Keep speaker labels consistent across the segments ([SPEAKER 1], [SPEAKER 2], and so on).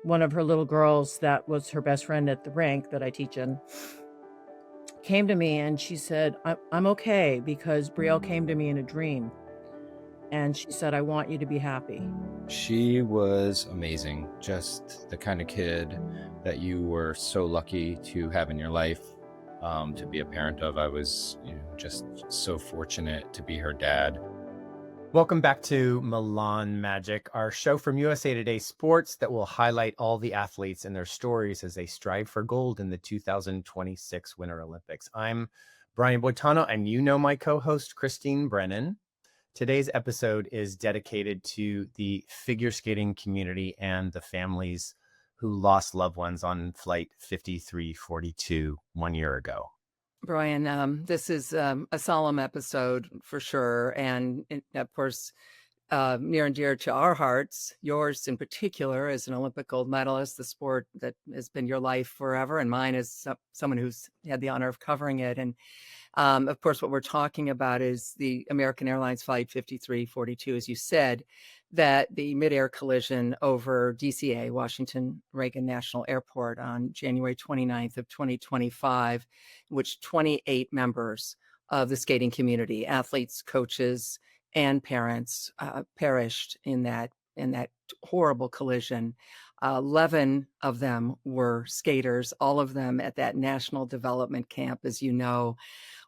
[SPEAKER 1] one of her little girls that was her best friend at the rink that I teach in came to me and she said, I'm okay because Brielle came to me in a dream. And she said, I want you to be happy.
[SPEAKER 2] She was amazing. Just the kind of kid that you were so lucky to have in your life, to be a parent of. I was just so fortunate to be her dad.
[SPEAKER 3] Welcome back to Milan Magic, our show from USA Today Sports that will highlight all the athletes and their stories as they strive for gold in the 2026 Winter Olympics. I'm Brian Boitano, and you know my co-host, Christine Brennan. Today's episode is dedicated to the figure skating community and the families who lost loved ones on Flight 5342 1 year ago.
[SPEAKER 4] Brian, this is a solemn episode for sure. And of course, near and dear to our hearts, yours in particular as an Olympic gold medalist, the sport that has been your life forever, and mine as someone who's had the honor of covering it. And of course, what we're talking about is the American Airlines Flight 5342, as you said, that the midair collision over DCA, Washington Reagan National Airport, on January 29th of 2025, in which 28 members of the skating community, athletes, coaches, and parents perished in that horrible collision. 11 of them were skaters, all of them at that national development camp, as you know,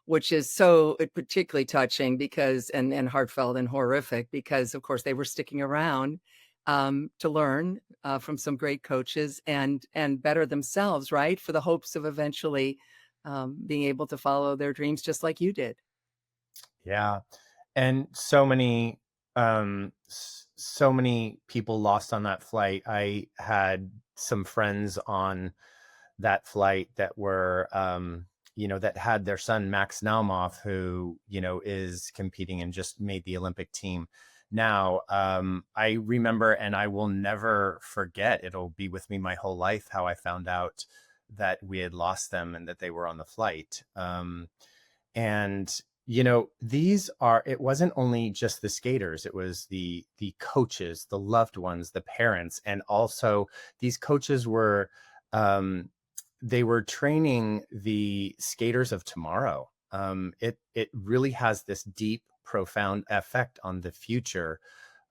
[SPEAKER 4] which is so particularly touching because and heartfelt and horrific because, of course, they were sticking around to learn from some great coaches and better themselves, right, for the hopes of eventually being able to follow their dreams just like you did.
[SPEAKER 3] Yeah. And so many people lost on that flight. I had some friends on that flight that were, that had their son, Max Naumov, who, is competing and just made the Olympic team. Now, I remember, and I will never forget, it'll be with me my whole life, how I found out that we had lost them and that they were on the flight. It wasn't only just the skaters, it was the coaches, the loved ones, the parents, and also these coaches were, they were training the skaters of tomorrow. It really has this deep, profound effect on the future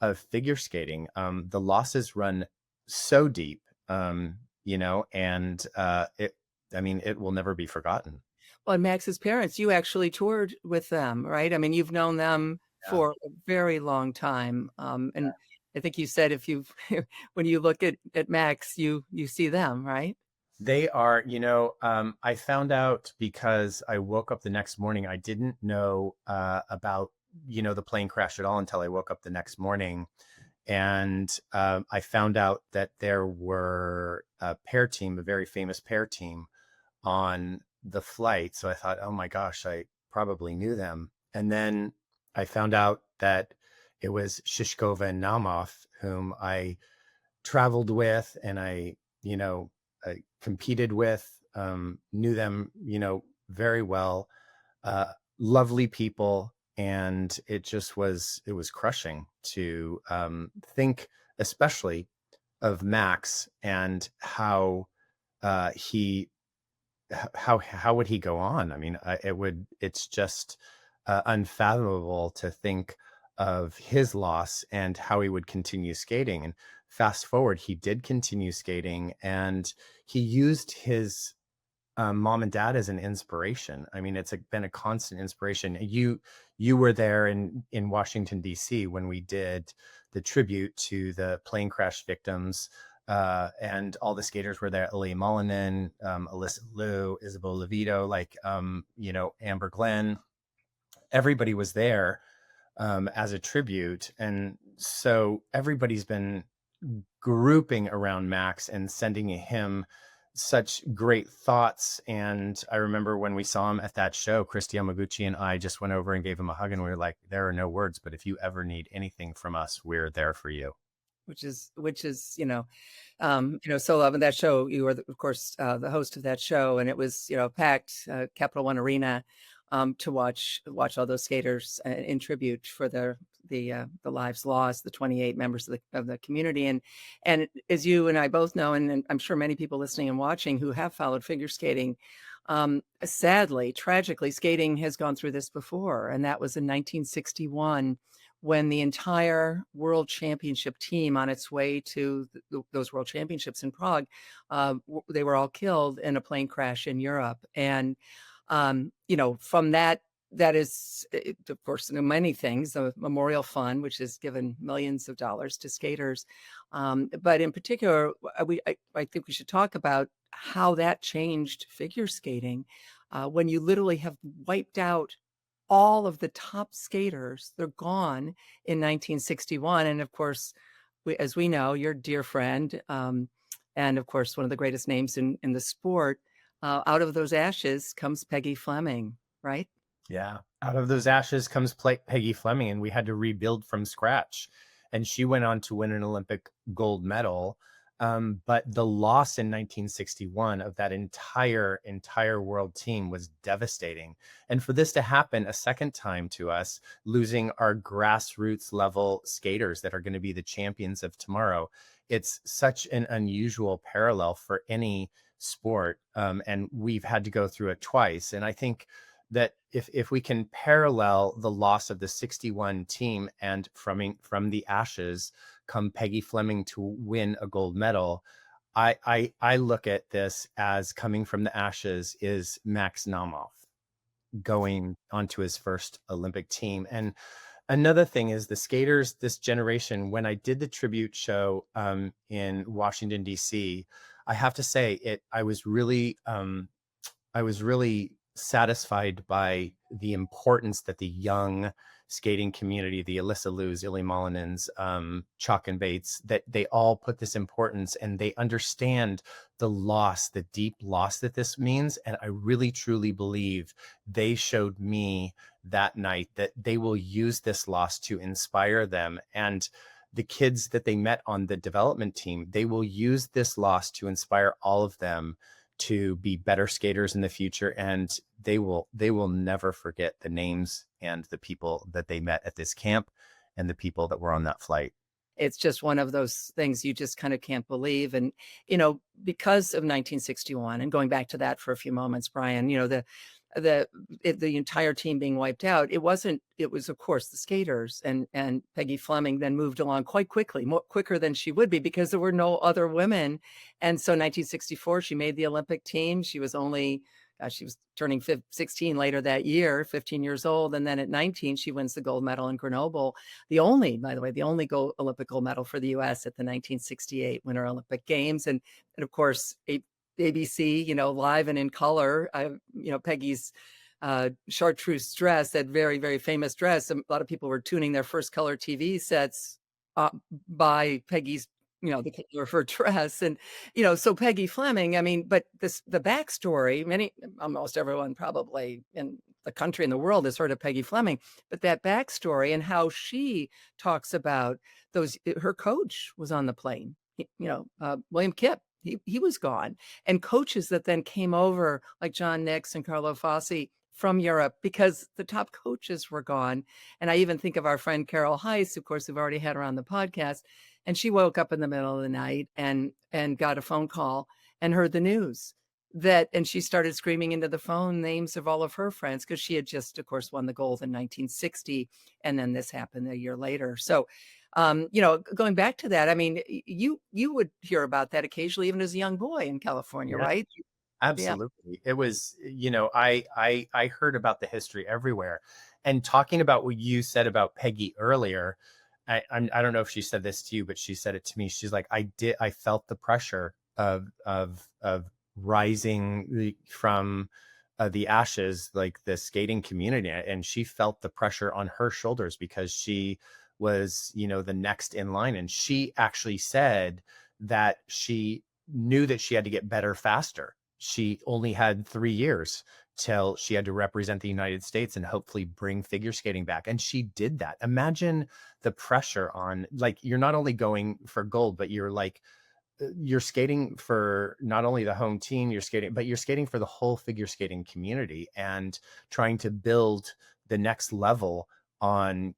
[SPEAKER 3] of figure skating. The losses run so deep, and it will never be forgotten.
[SPEAKER 4] Well, and Max's parents, you actually toured with them, right? I mean, you've known them for a very long time. And I think you said when you look at Max, you see them, right?
[SPEAKER 3] They are, I found out because I woke up the next morning. I didn't know about, the plane crash at all until I woke up the next morning. And I found out that there were a very famous pair team on the flight. So I thought, oh my gosh, I probably knew them. And then I found out that it was Shishkova and Naumov, whom I traveled with and I competed with, knew them, very well, lovely people. And it was crushing to think, especially of Max and how how would he go on? I mean, it's just unfathomable to think of his loss and how he would continue skating. And fast forward, he did continue skating and he used his mom and dad as an inspiration. I mean, it's been a constant inspiration. You were there in Washington, D.C. when we did the tribute to the plane crash victims. And all the skaters were there: Ilya Mullinen, Alyssa Liu, Isabel Levito, Amber Glenn. Everybody was there as a tribute. And so everybody's been grouping around Max and sending him such great thoughts. And I remember when we saw him at that show, Christy Yamaguchi and I just went over and gave him a hug, and we were like, there are no words, but if you ever need anything from us, we're there for you.
[SPEAKER 4] Which is so loving that show. You were, of course, the host of that show, and it was, packed Capital One Arena to watch all those skaters in tribute for the lives lost, the 28 members of the community. And as you and I both know, and I'm sure many people listening and watching who have followed figure skating, sadly, tragically, skating has gone through this before. And that was in 1961, when the entire world championship team on its way to those world championships in Prague, they were all killed in a plane crash in Europe. And, from that is, of course, many things, the Memorial Fund, which has given millions of dollars to skaters. But in particular, I think we should talk about how that changed figure skating when you literally have wiped out all of the top skaters. They're gone in 1961. And of course, as we know, your dear friend, and of course, one of the greatest names in the sport, out of those ashes comes Peggy Fleming, right?
[SPEAKER 3] Yeah. Out of those ashes comes Peggy Fleming, and we had to rebuild from scratch. And she went on to win an Olympic gold medal. But the loss in 1961 of that entire world team was devastating. And for this to happen a second time to us, losing our grassroots level skaters that are going to be the champions of tomorrow, it's such an unusual parallel for any sport. And we've had to go through it twice. And I think that if we can parallel the loss of the 61 team and from the ashes come Peggy Fleming to win a gold medal, I look at this as coming from the ashes is Max Naumov going onto his first Olympic team. And another thing is the skaters, this generation, when I did the tribute show in Washington, D.C., I have to say I was really satisfied by the importance that the young skating community, the Alyssa Liu's, Ilya Molinins, Chalk and Bates, that they all put this importance and they understand the loss, the deep loss that this means. And I really, truly believe they showed me that night that they will use this loss to inspire them. And the kids that they met on the development team, they will use this loss to inspire all of them to be better skaters in the future. And they will never forget the names and the people that they met at this camp and the people that were on that flight.
[SPEAKER 4] It's just one of those things you just kind of can't believe. And, because of 1961, and going back to that for a few moments, Brian, the entire team being wiped out, it was of course the skaters, and Peggy Fleming then moved along quite quickly, more quicker than she would be because there were no other women. And so 1964, she made the Olympic team. She was she was turning 16 later that year, 15 years old. And then at 19, she wins the gold medal in Grenoble. By the way, the only Olympic gold medal for the U.S. at the 1968 Winter Olympic Games. And of course, ABC, live and in color. Peggy's chartreuse dress, that very, very famous dress. A lot of people were tuning their first color TV sets by Peggy's, the color of her dress. And, so Peggy Fleming, but the backstory, almost everyone probably in the country and the world has heard of Peggy Fleming, but that backstory and how she talks about her coach was on the plane, William Kipp. He was gone. And coaches that then came over, like John Nix and Carlo Fassi from Europe, because the top coaches were gone. And I even think of our friend Carol Heiss, of course, we've already had her on the podcast. And she woke up in the middle of the night and got a phone call and heard the news and she started screaming into the phone names of all of her friends, because she had just, of course, won the gold in 1960. And then this happened a year later. So going back to that, you would hear about that occasionally, even as a young boy in California,
[SPEAKER 3] Yeah,
[SPEAKER 4] right?
[SPEAKER 3] absolutely. It was, I heard about the history everywhere. And talking about what you said about Peggy earlier, I don't know if she said this to you, but she said it to me. She's like, I felt the pressure of rising from the ashes, like the skating community. And she felt the pressure on her shoulders because she was, the next in line. And she actually said that she knew that she had to get better faster. She only had 3 years till she had to represent the United States and hopefully bring figure skating back. And she did that. Imagine the pressure on, like, you're not only going for gold, but you're like you're skating for not only the home team, but you're skating for the whole figure skating community and trying to build the next level on,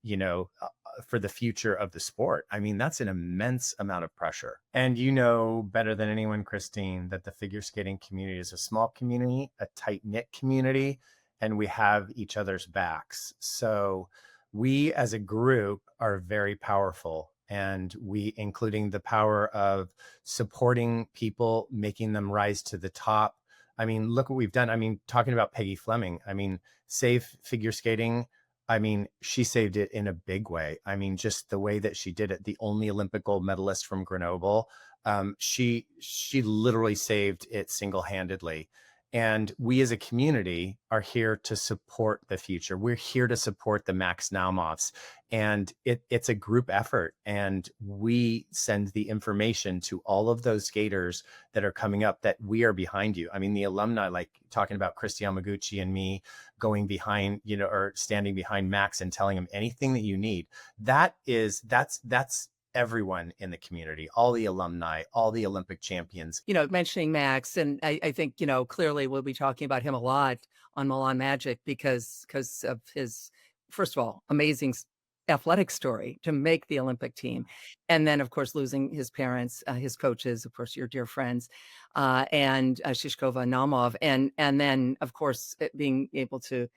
[SPEAKER 3] for the future of the sport. I mean, that's an immense amount of pressure. And you know better than anyone, Christine, that the figure skating community is a small community, a tight-knit community, and we have each other's backs. So we as a group are very powerful, and we, including the power of supporting people, making them rise to the top. I mean, look what we've done. I mean, talking about Peggy Fleming, I mean, save figure skating. I mean, she saved it in a big way. I mean, just the way that she did it, the only Olympic gold medalist from Grenoble, she literally saved it single-handedly. And we as a community are here to support the future. We're here to support the Max Naumovs. And it's a group effort. And we send the information to all of those skaters that are coming up that we are behind you. I mean, the alumni, like talking about Chris Yamaguchi and me going behind, or standing behind Max and telling him anything that you need. That's everyone in the community, all the alumni, all the Olympic champions.
[SPEAKER 4] Mentioning Max, and I think, clearly we'll be talking about him a lot on Milan Magic because of his, first of all, amazing athletic story to make the Olympic team. And then, of course, losing his parents, his coaches, of course, your dear friends, and Shishkova Naumov. And then, of course, being able to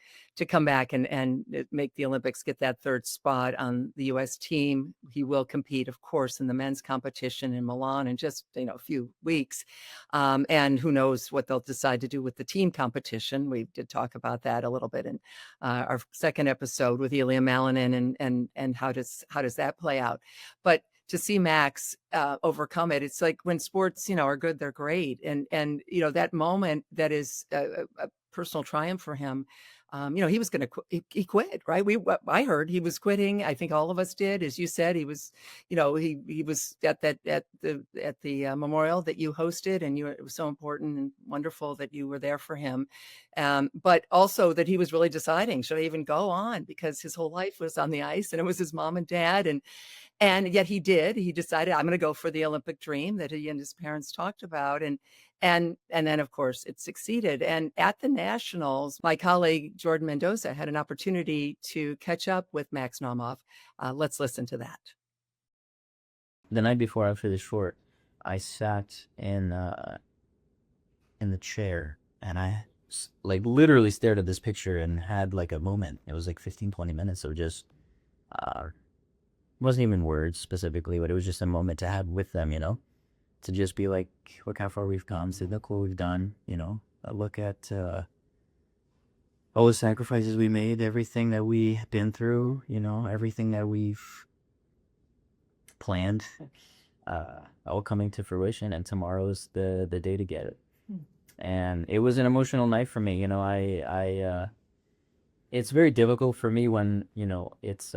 [SPEAKER 4] come back and make the Olympics, get that third spot on the U.S. team. He will compete, of course, in the men's competition in Milan in just, a few weeks. And who knows what they'll decide to do with the team competition. We did talk about that a little bit in our second episode with Ilya Malinin and how does that play out. But to see Max overcome it, it's like when sports, are good, they're great. And that moment that is a personal triumph for him. He was going to he quit, right? I heard he was quitting. I think all of us did. As you said, he was, he was at the memorial that you hosted, and it was so important and wonderful that you were there for him. But also that he was really deciding, should I even go on? Because his whole life was on the ice, and it was his mom and dad. And yet he decided, I'm going to go for the Olympic dream that he and his parents talked about. And then, of course, it succeeded. And at the Nationals, my colleague Jordan Mendoza had an opportunity to catch up with Max Naumov. Let's listen to that.
[SPEAKER 5] The night before after the short, I sat in the chair and I literally stared at this picture and had a moment. It was 15-20 minutes of just wasn't even words specifically, but it was just a moment to have with them, to just be like, look how far we've come, to look what we've done, look at all the sacrifices we made, everything that we've been through, everything that we've planned, all coming to fruition, and tomorrow's the day to get it. And it was an emotional night for me. It's very difficult for me when, it's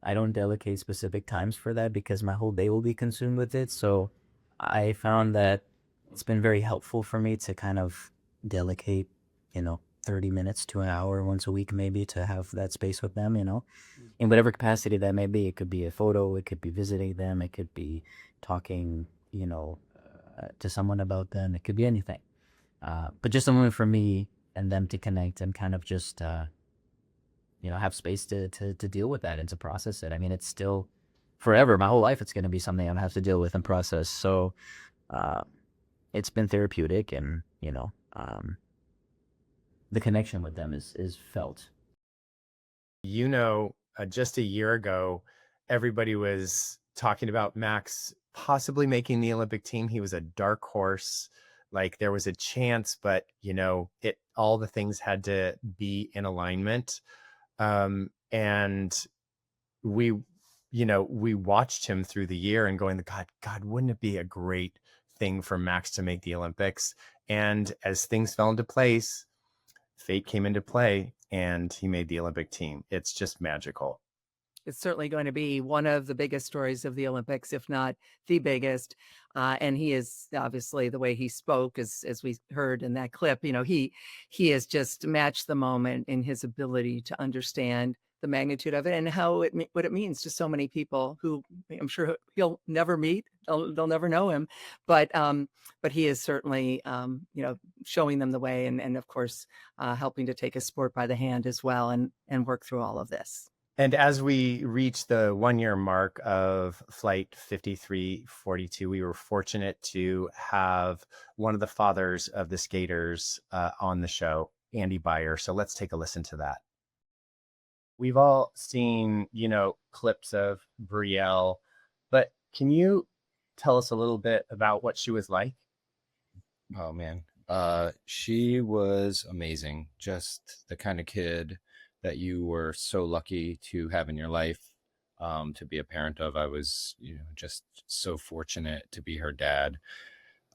[SPEAKER 5] I don't delegate specific times for that because my whole day will be consumed with it. So I found that it's been very helpful for me to kind of delegate, 30 minutes to an hour once a week, maybe, to have that space with them, in whatever capacity that may be. It could be a photo, it could be visiting them, it could be talking, to someone about them, it could be anything. But just a moment for me and them to connect and kind of just, have space to deal with that and to process it. I mean, it's still forever. My whole life, it's going to be something I'm going to have to deal with and process. So it's been therapeutic, and, the connection with them is felt.
[SPEAKER 3] Just a year ago, everybody was talking about Max possibly making the Olympic team. He was a dark horse. There was a chance, but, all the things had to be in alignment. And we watched him through the year and going, God, wouldn't it be a great thing for Max to make the Olympics? And as things fell into place, fate came into play and he made the Olympic team. It's just magical.
[SPEAKER 4] It's certainly going to be one of the biggest stories of the Olympics, if not the biggest. And he is, obviously, the way he spoke, as we heard in that clip, he has just matched the moment in his ability to understand the magnitude of it and how what it means to so many people who I'm sure he'll never meet. They'll never know him, but he is certainly showing them the way and of course helping to take a sport by the hand as well and work through all of this.
[SPEAKER 3] And as we reach the 1-year mark of Flight 5342, we were fortunate to have one of the fathers of the skaters on the show, Andy Beyer. So let's take a listen to that. We've all seen, clips of Brielle, but can you tell us a little bit about what she was like?
[SPEAKER 2] Oh man, she was amazing. Just the kind of kid that you were so lucky to have in your life, to be a parent of. I was, just so fortunate to be her dad.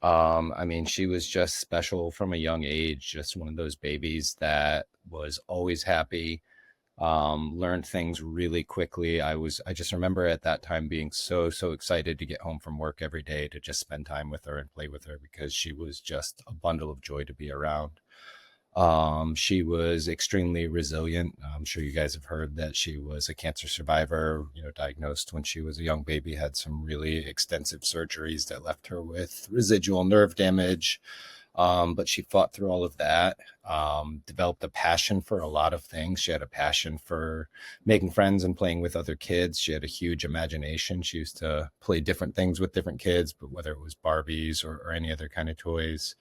[SPEAKER 2] I mean, she was just special from a young age, just one of those babies that was always happy, learned things really quickly. I just remember at that time being so excited to get home from work every day to just spend time with her and play with her because she was just a bundle of joy to be around. She was extremely resilient. I'm sure you guys have heard that she was a cancer survivor, diagnosed when she was a young baby, had some really extensive surgeries that left her with residual nerve damage. But she fought through all of that, developed a passion for a lot of things. She had a passion for making friends and playing with other kids. She had a huge imagination. She used to play different things with different kids, but whether it was Barbies or any other kind of toys.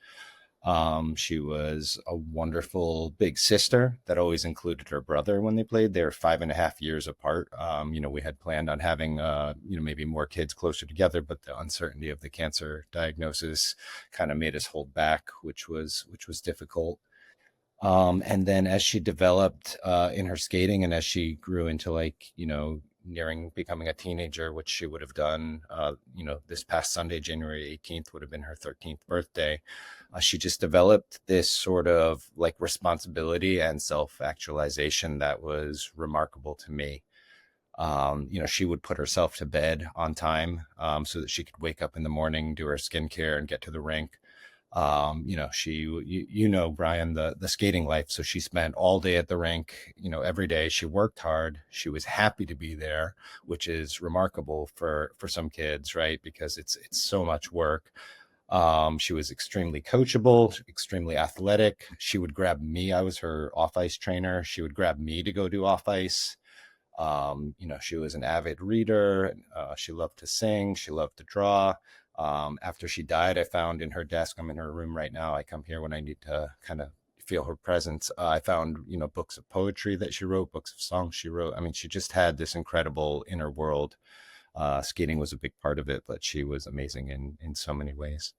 [SPEAKER 2] She was a wonderful big sister that always included her brother when they played. They were 5.5 years apart. We had planned on having, maybe more kids closer together, but the uncertainty of the cancer diagnosis kind of made us hold back, which was difficult. And then as she developed in her skating and as she grew into nearing becoming a teenager, which she would have done, this past Sunday, January 18th would have been her 13th birthday. She just developed this sort of responsibility and self-actualization that was remarkable to me. She would put herself to bed on time so that she could wake up in the morning, do her skincare and get to the rink. Brian, the skating life. So she spent all day at the rink, every day. She worked hard. She was happy to be there, which is remarkable for some kids, right? Because it's so much work. She was extremely coachable, extremely athletic. She would grab me. I was her off ice trainer. She would grab me to go do off ice. She was an avid reader. She loved to sing. She loved to draw. After she died, I found in her desk, I'm in her room right now. I come here when I need to kind of feel her presence. I found, books of poetry that she wrote, books of songs she wrote. I mean, she just had this incredible inner world. Skating was a big part of it, but she was amazing in so many ways.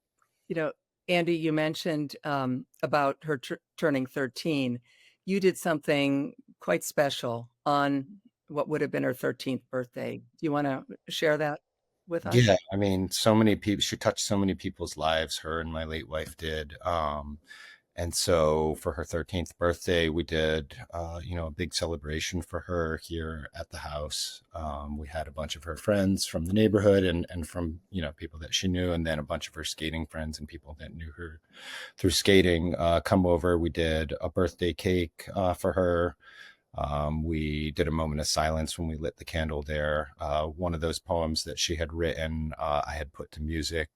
[SPEAKER 4] Andy, you mentioned about her turning 13. You did something quite special on what would have been her 13th birthday. Do you want to share that with us?
[SPEAKER 2] Yeah, I mean, so many people, she touched so many people's lives, her and my late wife did. And so for her 13th birthday, we did, a big celebration for her here at the house. We had a bunch of her friends from the neighborhood and from, people that she knew, and then a bunch of her skating friends and people that knew her through skating come over. We did a birthday cake for her. We did a moment of silence when we lit the candle there. One of those poems that she had written, I had put to music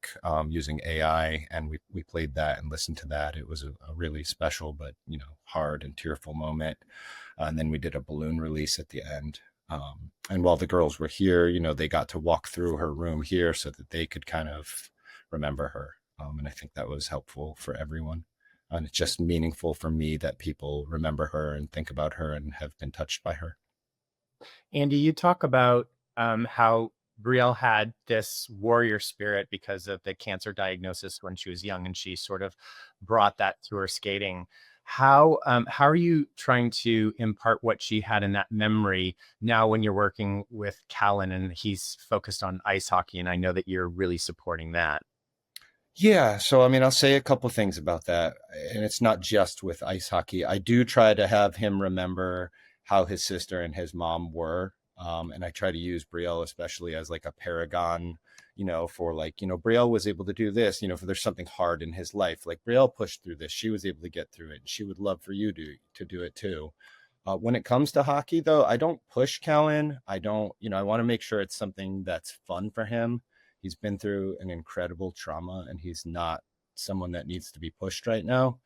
[SPEAKER 2] using AI, and we played that and listened to that. It was a really special, but, hard and tearful moment. And then we did a balloon release at the end. And while the girls were here, they got to walk through her room here so that they could kind of remember her. And I think that was helpful for everyone. And it's just meaningful for me that people remember her and think about her and have been touched by her.
[SPEAKER 3] Andy, you talk about how Brielle had this warrior spirit because of the cancer diagnosis when she was young, and she sort of brought that to her skating. How are you trying to impart what she had in that memory now when you're working with Callan and he's focused on ice hockey, and I know that you're really supporting that?
[SPEAKER 2] Yeah, so I mean, I'll say a couple things about that. And it's not just with ice hockey. I do try to have him remember how his sister and his mom were. And I try to use Brielle especially as a paragon, for Brielle was able to do this, if there's something hard in his life, Brielle pushed through this, she was able to get through it. And she would love for you to do it too. When it comes to hockey, though, I don't push Callan. I don't, I want to make sure it's something that's fun for him. He's been through an incredible trauma, and he's not someone that needs to be pushed right now.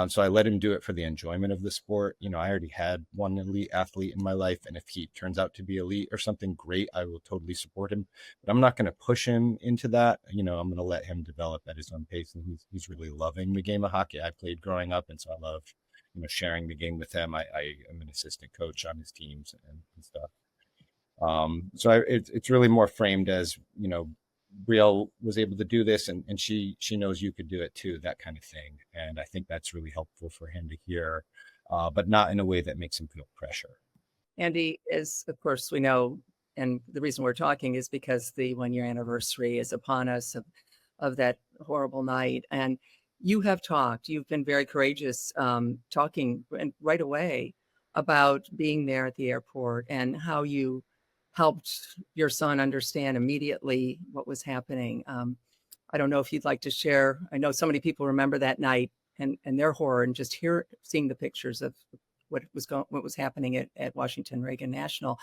[SPEAKER 2] So I let him do it for the enjoyment of the sport. I already had one elite athlete in my life, and if he turns out to be elite or something great, I will totally support him. But I'm not going to push him into that. I'm going to let him develop at his own pace, and he's really loving the game of hockey I played growing up, and so I love sharing the game with him. I am an assistant coach on his teams and stuff. So it's really more framed as, Brielle was able to do this, and she knows you could do it too, that kind of thing. And I think that's really helpful for him to hear, but not in a way that makes him feel pressure.
[SPEAKER 4] Andy, as of course we know, and the reason we're talking is because the 1-year anniversary is upon us of that horrible night. And you've been very courageous, talking right away about being there at the airport and how you helped your son understand immediately what was happening. I don't know if you'd like to share. I know so many people remember that night and their horror, and just seeing the pictures of what was happening at Washington Reagan National.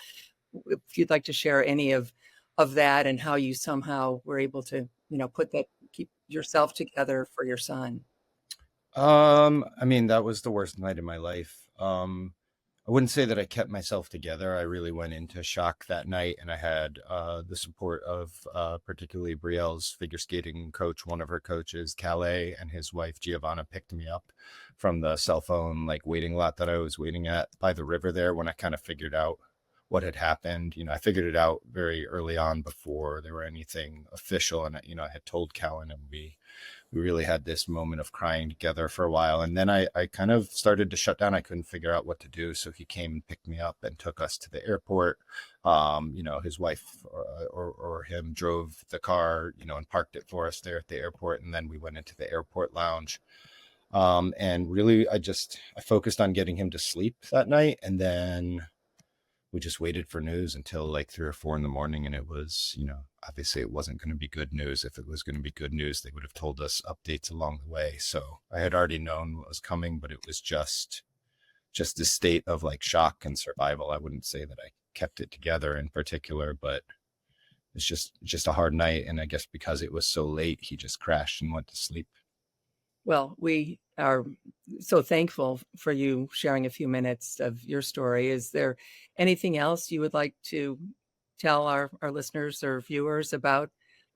[SPEAKER 4] If you'd like to share any of that and how you somehow were able to, keep yourself together for your son.
[SPEAKER 2] That was the worst night of my life. I wouldn't say that I kept myself together. I really went into shock that night, and I had the support of particularly Brielle's figure skating coach. One of her coaches, Calais, and his wife Giovanna picked me up from the cell phone waiting lot that I was waiting at by the river there when I kind of figured out what had happened. I figured it out very early on before there were anything official, and I had told Callan, and we really had this moment of crying together for a while. And then I kind of started to shut down. I couldn't figure out what to do. So he came and picked me up and took us to the airport. His wife or him drove the car, and parked it for us there at the airport. And then we went into the airport lounge. And really, I focused on getting him to sleep that night. And then we just waited for news until 3 or 4 in the morning. And it was, obviously it wasn't going to be good news. If it was going to be good news, they would have told us updates along the way. So I had already known what was coming, but it was just a state of shock and survival. I wouldn't say that I kept it together in particular, but it's just a hard night. And I guess because it was so late, he just crashed and went to sleep.
[SPEAKER 4] Well, we are so thankful for you sharing a few minutes of your story. Is there anything else you would like to tell our listeners or viewers about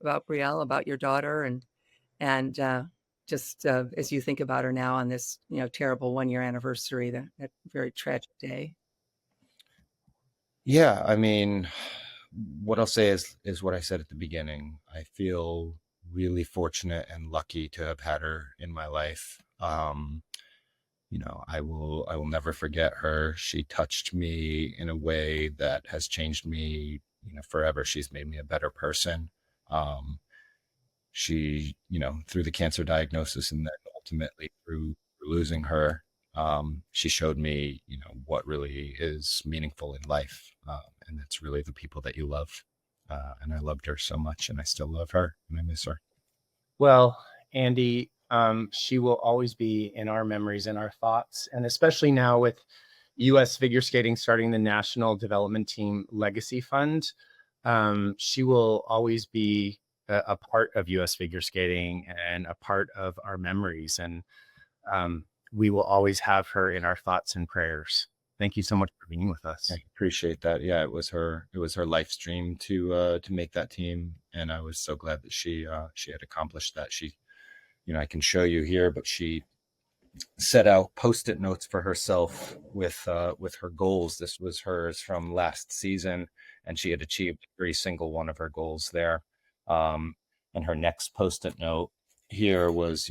[SPEAKER 4] Brielle, about your daughter, and just as you think about her now on this terrible 1-year anniversary, that very tragic day?
[SPEAKER 2] Yeah, what I'll say is what I said at the beginning. I feel really fortunate and lucky to have had her in my life. I will never forget her. She touched me in a way that has changed me, forever. She's made me a better person. She, through the cancer diagnosis and then ultimately through losing her, she showed me, what really is meaningful in life. And it's really the people that you love. And I loved her so much, and I still love her, and I miss her.
[SPEAKER 3] Well, Andy, she will always be in our memories and our thoughts, and especially now with U.S. Figure Skating starting the National Development Team Legacy Fund, she will always be a part of U.S. Figure Skating and a part of our memories, and we will always have her in our thoughts and prayers. Thank you so much for being with us.
[SPEAKER 2] I appreciate that. Yeah, it was her life's dream to make that team, and I was so glad that she had accomplished that. She, I can show you here, but she set out Post-it notes for herself with her goals. This was hers from last season, and she had achieved every single one of her goals there. And her next Post-it note here was,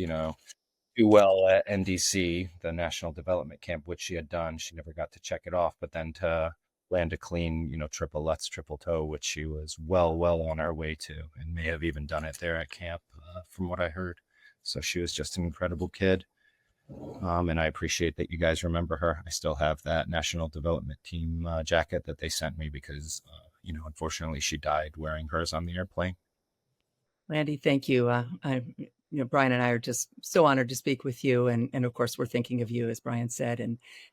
[SPEAKER 2] do well at NDC, the National Development Camp, which she had done. She never got to check it off, but then to land a clean, triple Lutz, triple toe, which she was well on her way to, and may have even done it there at camp, from what I heard. So she was just an incredible kid. And I appreciate that you guys remember her. I still have that National Development Team jacket that they sent me because, unfortunately she died wearing hers on the airplane.
[SPEAKER 4] Andy, thank you. Brian and I are just so honored to speak with you, and of course we're thinking of you, as Brian said,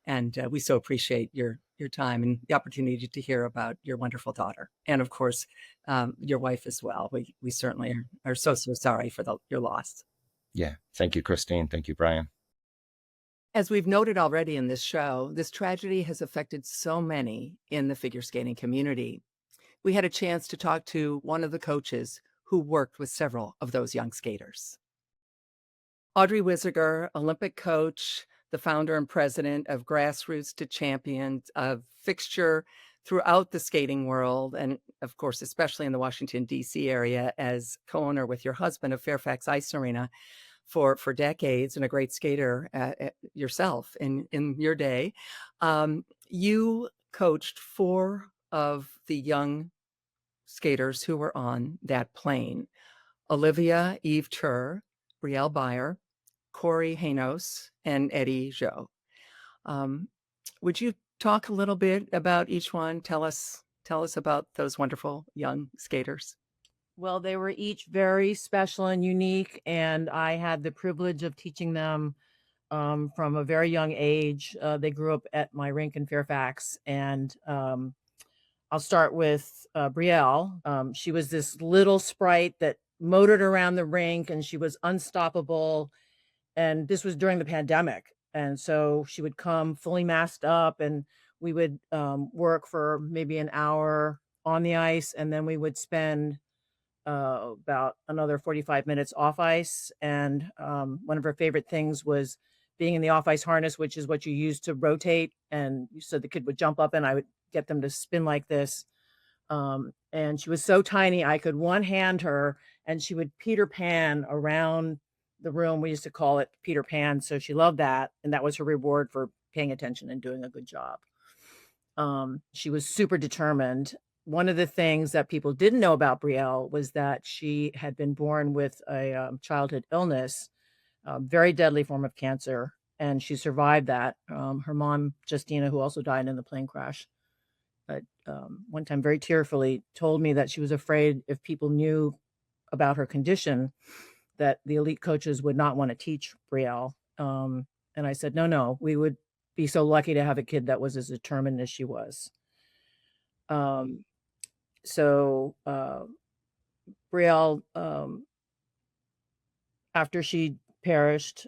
[SPEAKER 4] and we so appreciate your time and the opportunity to hear about your wonderful daughter, and of course your wife as well. We certainly are so sorry for your loss.
[SPEAKER 2] Yeah. Thank you, Christine. Thank you, Brian.
[SPEAKER 4] As we've noted already in this show, this tragedy has affected so many in the figure skating community. We had a chance to talk to one of the coaches who worked with several of those young skaters. Audrey Wisiger, Olympic coach, the founder and president of Grassroots to Champion, a fixture throughout the skating world, and of course, especially in the Washington, D.C. area, as co-owner with your husband of Fairfax Ice Arena for decades, and a great skater yourself in your day. You coached 4 of the young skaters who were on that plane: Olivia Eve Tur, Brielle Beyer, Corey Hanos, and Eddie Jo. Would you talk a little bit about each one? Tell us about those wonderful young skaters.
[SPEAKER 1] Well, they were each very special and unique, and I had the privilege of teaching them from a very young age. They grew up at my rink in Fairfax, and I'll start with Brielle. She was this little sprite that motored around the rink, and she was unstoppable. And this was during the pandemic, and so she would come fully masked up, and we would work for maybe an hour on the ice, and then we would spend about another 45 minutes off ice. And one of her favorite things was being in the off ice harness, which is what you use to rotate. And so the kid would jump up and I would get them to spin like this. And she was so tiny, I could one hand her and she would Peter Pan around the room. We used to call it Peter Pan. So she loved that. And that was her reward for paying attention and doing a good job. She was super determined. One of the things that people didn't know about Brielle was that she had been born with a childhood illness, a very deadly form of cancer, and she survived that. Her mom, Justina, who also died in the plane crash, one time very tearfully told me that she was afraid if people knew about her condition, that the elite coaches would not want to teach Brielle. And I said, no, we would be so lucky to have a kid that was as determined as she was. So Brielle, after she perished,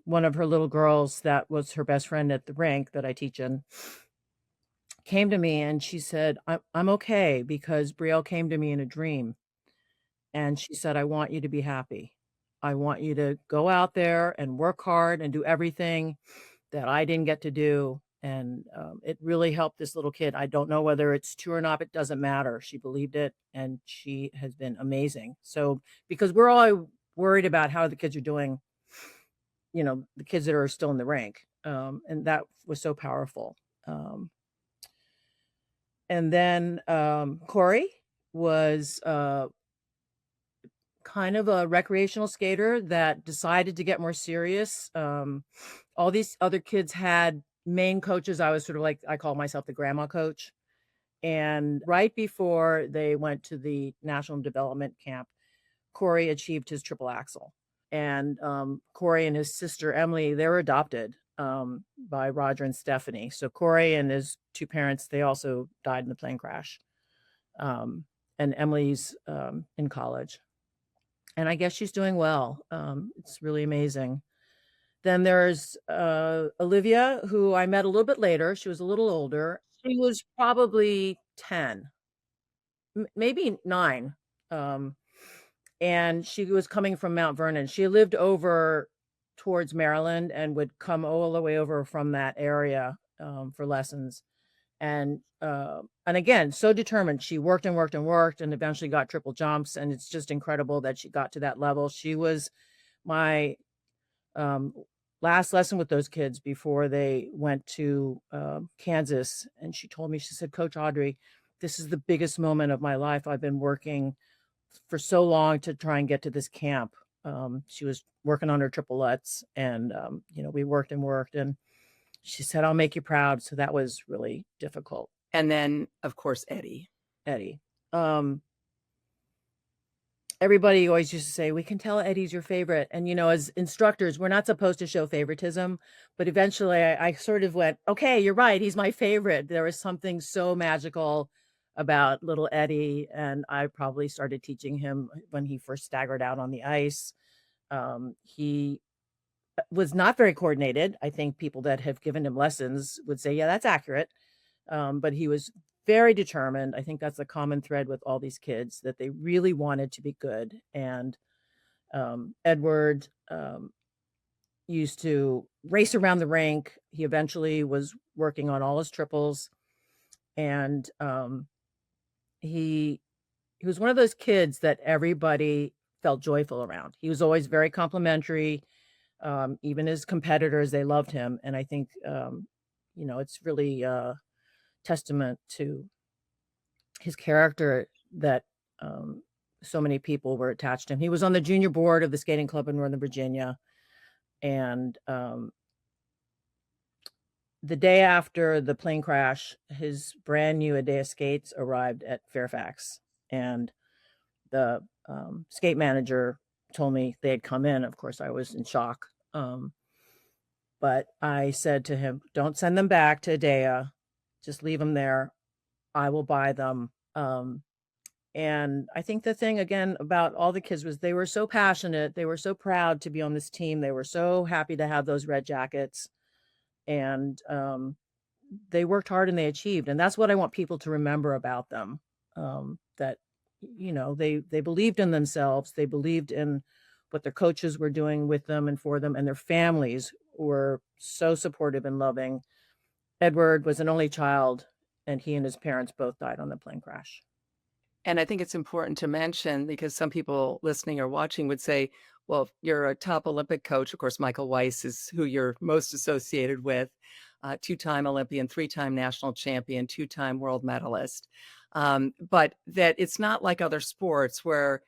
[SPEAKER 1] one of her little girls that was her best friend at the rink that I teach in came to me and she said, I'm okay, because Brielle came to me in a dream. And she said, I want you to be happy. I want you to go out there and work hard and do everything that I didn't get to do. And it really helped this little kid. I don't know whether it's true or not, but it doesn't matter. She believed it, and she has been amazing. So because we're all worried about how the kids are doing, the kids that are still in the rink. And that was so powerful. And then Corey was kind of a recreational skater that decided to get more serious. All these other kids had main coaches. I was sort of like, I call myself the grandma coach. And right before they went to the National Development Camp, Corey achieved his triple axel. And Corey and his sister, Emily, they were adopted by Roger and Stephanie. So Corey and his 2 parents, they also died in the plane crash. And Emily's in college. And I guess she's doing well. It's really amazing. Then there's Olivia, who I met a little bit later. She was a little older. She was probably 10, maybe 9. And she was coming from Mount Vernon. She lived over towards Maryland and would come all the way over from that area for lessons. And again, so determined. She worked and worked and worked and eventually got triple jumps. And it's just incredible that she got to that level. She was my last lesson with those kids before they went to Kansas. And she told me, she said, Coach Audrey, this is the biggest moment of my life. I've been working for so long to try and get to this camp. She was working on her triplets, and we worked and worked, and she said, I'll make you proud. So that was really difficult.
[SPEAKER 4] And then, of course, Eddie.
[SPEAKER 1] everybody always used to say, we can tell Eddie's your favorite. And, as instructors, we're not supposed to show favoritism. But eventually I sort of went, okay, you're right. He's my favorite. There was something so magical about little Eddie. And I probably started teaching him when he first staggered out on the ice. He was not very coordinated. I think people that have given him lessons would say, yeah, that's accurate. But he was very determined. I think that's a common thread with all these kids, that they really wanted to be good. And Edward used to race around the rink. He eventually was working on all his triples. And he was one of those kids that everybody felt joyful around. He was always very complimentary. Even his competitors, they loved him. And I think, it's really testament to his character that so many people were attached to him. He was on the junior board of the skating club in Northern Virginia. And the day after the plane crash, his brand new Adea skates arrived at Fairfax. And the skate manager told me they had come in. Of course, I was in shock. But I said to him, don't send them back to Adea. Just leave them there. I will buy them. And I think the thing, again, about all the kids was they were so passionate. They were so proud to be on this team. They were so happy to have those red jackets. And they worked hard and they achieved. And that's what I want people to remember about them, that, they believed in themselves. They believed in what their coaches were doing with them and for them. And their families were so supportive and loving. Edward was an only child, and he and his parents both died on the plane crash.
[SPEAKER 4] And I think it's important to mention, because some people listening or watching would say, well, if you're a top Olympic coach, of course, Michael Weiss is who you're most associated with, two-time Olympian, three-time national champion, two-time world medalist. But that it's not like other sports where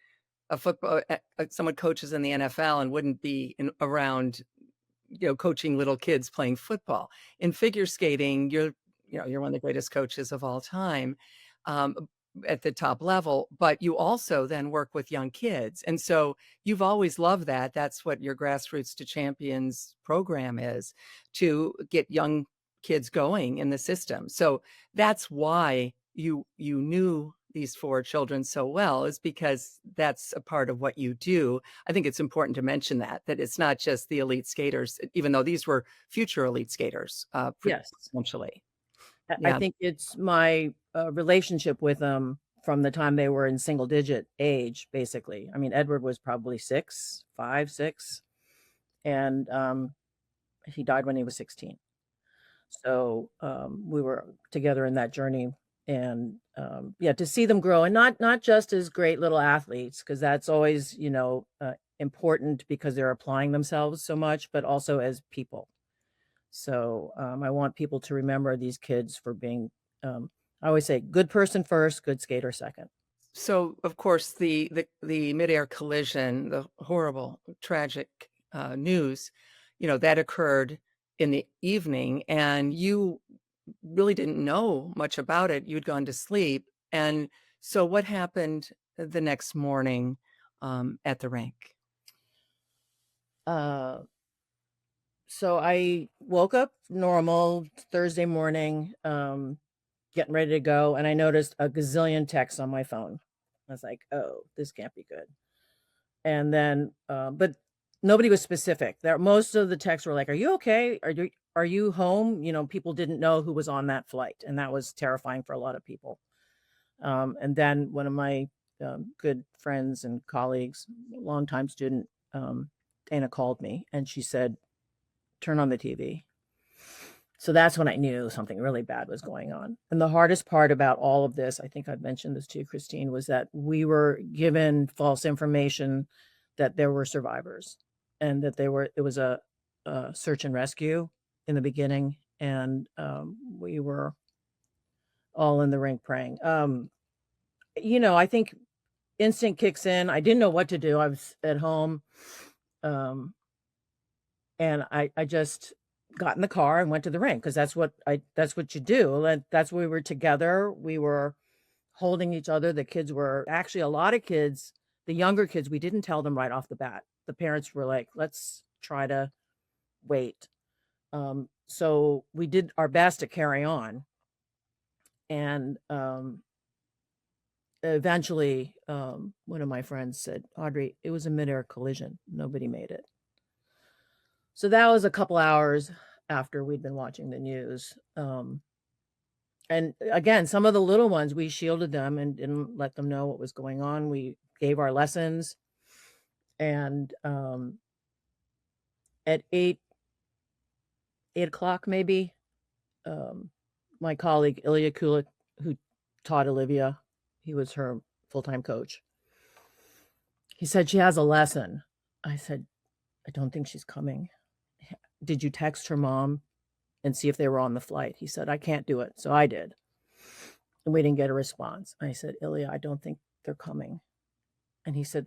[SPEAKER 4] someone coaches in the NFL and wouldn't be around, coaching little kids playing football. In figure skating, you're one of the greatest coaches of all time. At the top level, but you also then work with young kids. And so you've always loved that. That's what your Grassroots to Champions program is, to get young kids going in the system. So that's why you knew these four children so well, is because that's a part of what you do. I think it's important to mention that it's not just the elite skaters, even though these were future elite skaters,
[SPEAKER 1] Yes.
[SPEAKER 4] essentially.
[SPEAKER 1] I think it's my relationship with them from the time they were in single digit age, basically. I mean, Edward was probably 5, 6, and he died when he was 16. So we were together in that journey. And to see them grow, and not just as great little athletes, because that's always, important because they're applying themselves so much, but also as people. So I want people to remember these kids for being, I always say, good person first, good skater second.
[SPEAKER 4] So, of course, the midair collision, the horrible, tragic news, that occurred in the evening, and you really didn't know much about it. You'd gone to sleep. And so what happened the next morning at the rink?
[SPEAKER 1] So I woke up normal Thursday morning, getting ready to go, and I noticed a gazillion texts on my phone. I was like, oh, this can't be good. And then, but nobody was specific. Most of the texts were like, are you okay? Are you home? People didn't know who was on that flight, and that was terrifying for a lot of people. And then one of my good friends and colleagues, longtime student, Dana, called me, and she said, turn on the TV. So that's when I knew something really bad was going on. And the hardest part about all of this, I think I've mentioned this to you, Christine, was that we were given false information that there were survivors, and that it was a search and rescue in the beginning. And we were all in the rink praying. I think instinct kicks in. I didn't know what to do. I was at home. And I just got in the car and went to the rink, because that's what you do. And that's where we were together. We were holding each other. The kids were actually, a lot of kids The younger kids, we didn't tell them right off the bat. The parents were like, let's try to wait. So we did our best to carry on. And eventually, one of my friends said, Audrey, it was a midair collision. Nobody made it. So that was a couple hours after we'd been watching the news. And again, some of the little ones, we shielded them and didn't let them know what was going on. We gave our lessons. And at 8 o'clock maybe, my colleague Ilya Kulik, who taught Olivia, he was her full-time coach, he said, she has a lesson. I said, I don't think she's coming. Did you text her mom and see if they were on the flight? He said, I can't do it. So I did. And we didn't get a response. I said, Ilya, I don't think they're coming. And he said,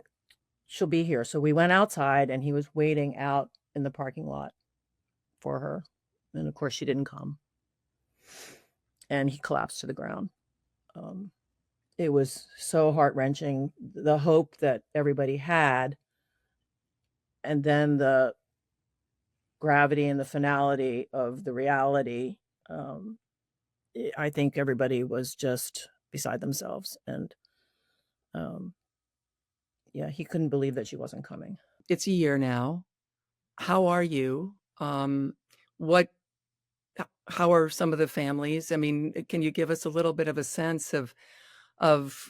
[SPEAKER 1] she'll be here. So we went outside and he was waiting out in the parking lot for her. And of course she didn't come. And he collapsed to the ground. It was so heart-wrenching, the hope that everybody had, and then the gravity and the finality of the reality. I think everybody was just beside themselves. And yeah, he couldn't believe that she wasn't coming.
[SPEAKER 4] It's a year now. How are you? How are some of the families? I mean, can you give us a little bit of a sense of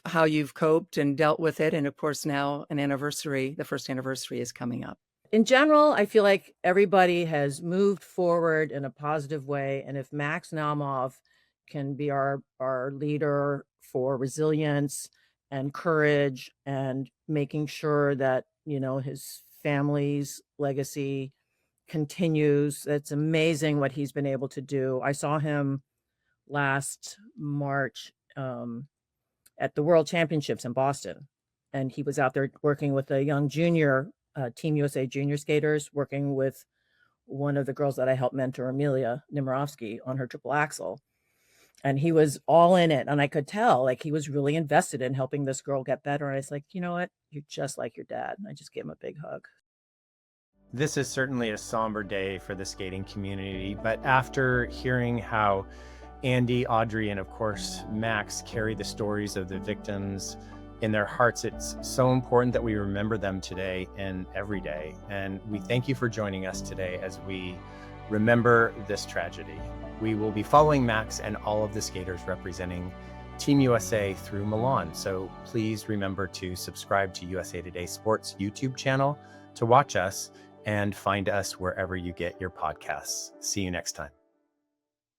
[SPEAKER 4] how you've coped and dealt with it? And of course, now the first anniversary is coming up.
[SPEAKER 1] In general, I feel like everybody has moved forward in a positive way. And if Max Naumov can be our leader for resilience and courage and making sure that, his family's legacy continues, it's amazing what he's been able to do. I saw him last March at the World Championships in Boston, and he was out there working with a young junior Team USA junior skaters, working with one of the girls that I helped mentor, Amelia Nemirovsky, on her triple axel. And he was all in it. And I could tell, like, he was really invested in helping this girl get better. And I was like, you know what? You're just like your dad. And I just gave him a big hug.
[SPEAKER 3] This is certainly a somber day for the skating community, but after hearing how Andy, Audrey, and of course Max carry the stories of the victims in their hearts, it's so important that we remember them today and every day. And we thank you for joining us today as we remember this tragedy. We will be following Max and all of the skaters representing Team USA through Milan. So please remember to subscribe to USA Today Sports YouTube channel to watch us and find us wherever you get your podcasts. See you next time.